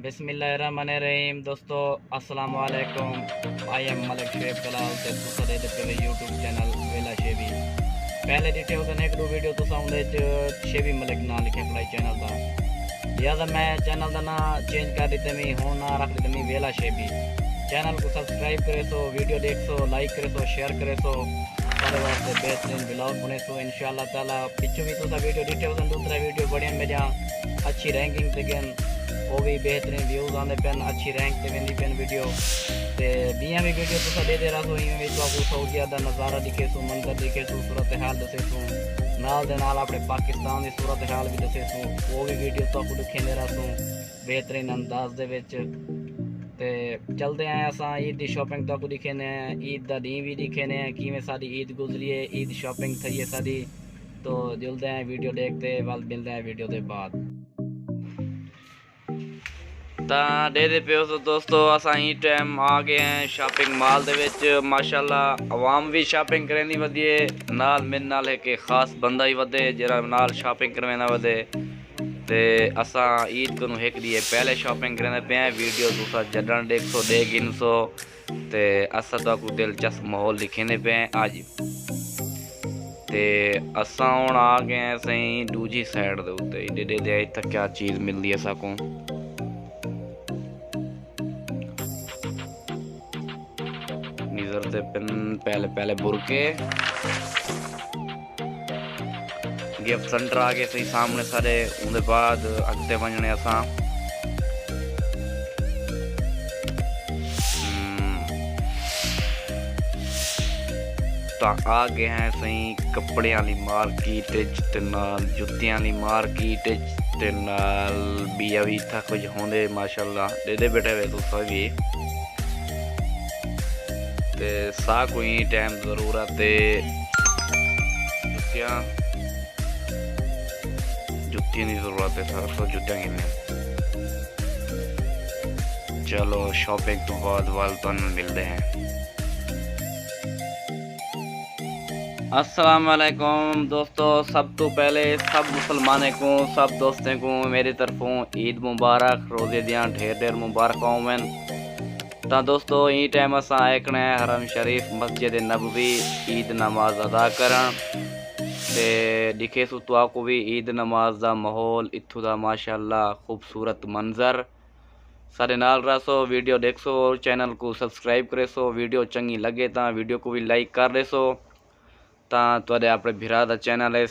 बिस्मिल्लाहिर्रहमानिर्रहीम। दोस्तों अस्सलाम वालेकुम। आई एम मलिक शेब कलाल ते तुसा दे पे यूट्यूब चैनल वेला शेबी पहले दिखे उस एक दो वीडियो तुसा उंदे च शेबी मलिक ना लिखे पढ़ाई चैनल दा लिहाजा मैं चैनल का ना चेंज कर दिते मी हूँ ना रख दिते मी वेला शेबी। चैनल को सब्सक्राइब करे सो, वीडियो देख सो, लाइक करे सो, शेयर करे सो, सारे वास्ते बेहतरीन ब्लॉग बने सो इंशाअल्लाह ताला। पिछू भी तुसा वीडियो दिखे उस दूसरा वीडियो बढ़िया मेरा अच्छी रैंकिंग ते गन वो भी बेहतरीन व्यूज़ आते पेन, अच्छी रैंक ते वेंदी पेन वीडियो ते जियां भी वीडियो तुसा दे रहा सो इवें भी तुहानू सऊदीया दा नज़ारा दिखे सो, मंजर दिखे सो, सूरत हाल दसे सो, नाल दे नाल अपने पाकिस्तान की सूरत हाल भी दसे सो, वो भी वीडियो तुहानू दिखेंदे रहा सो बेहतरीन अंदाज दे विच। ते चलते हैं असां ईद की शॉपिंग तुहानू दिखेने हैं, ईद का दी भी दिखेने हैं किवें साडी ईद गुजरी है, ईद शॉपिंग थी है साडी। तो जुलते हैं वीडियो देखते वल मिलते हैं वीडियो के बाद। दे पे हो दोस्तों असा ही टाइम आ गए हैं शॉपिंग मॉल दे विच। माशाल्लाह आवाम भी शॉपिंग करेंदी वधिए नाल मेरे नाल है कि खास बंदा ही वधे जरा नाल शॉपिंग करवेंदा वधे ते असा ईद को एक दी पहले शॉपिंग करेंदे पे हैं। वीडियो तुसा जडन देख सो दे गिन सो ते असा तो को दिलचस्प माहौल दिखेंदे पे हैं आज ते असा हुण आ गए हैं सही दूजी साइड दे उत्ते एडे दे इत्थे क्या चीज़ मिलदी है असा को। निजर पेन पहले पहले बुरके गिफ्ट सेंटर आ गए सही सामने सारे उनके बाद अगते वजने असा तो आ गए हैं सही कपड़े वाली मार्केट ते नाल जुत्तियां वाली मार्केट ते नाल भी अभी था कुछ होंदे माशाल्लाह दे दे बैठे हुए तुसा भी ते सा कोई टाइम जरूरत है जुत्तियां की जरूरत है सारा सौ जुत्तियां गिने। चलो शॉपिंग तो बाद वाल तुहानू मिलते हैं। अस्सलाम वालेकुम दोस्तों, सब तो पहले सब मुसलमानों को सब दोस्तों को मेरी तरफों ईद मुबारक, रोज़े दियाँ ढेर ढेर मुबारक होवन। तो दोस्तों ई टाइम असा आयकना है हरम शरीफ मस्जिद नबवी ईद नमाज अदा करन ते दिखे सो को भी ईद नमाज का माहौल इत्थों का माशाल्लाह खूबसूरत मंजर सारे नाल रह सो। वीडियो देख सो, चैनल को सब्सक्राइब करे सो, वीडियो चंगी लगे तो वीडियो को भी लाइक कर दे सो। तुहाडे अपने भिरा दा चैनल है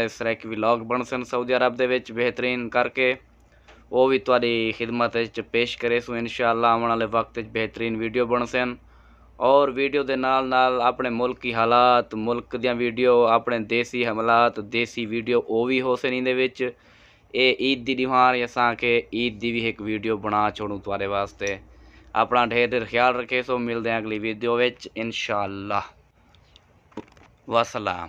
सरैकी व्लॉग बन सन सऊदी अरब दे विच बेहतरीन करके वो भी तुहाडी खिदमत पेश करे सो इंशाअल्लाह आने वाले वक्त बेहतरीन वीडियो बन सन। और वीडियो के नाल नाल अपने मुल्क की हालात मुल्क दियां वीडियो अपने देसी हमलात देसी वीडियो वो भी हो सन इहदे विच। ये ईद दी डिमांड असां के ईद दी भी एक वीडियो बना छोड़ूँ तुहाडे वास्ते। अपना ढेर ढेर ख्याल रखे सो, मिलते हैं अगली वीडियो विच इंशाअल्लाह। वसलाम।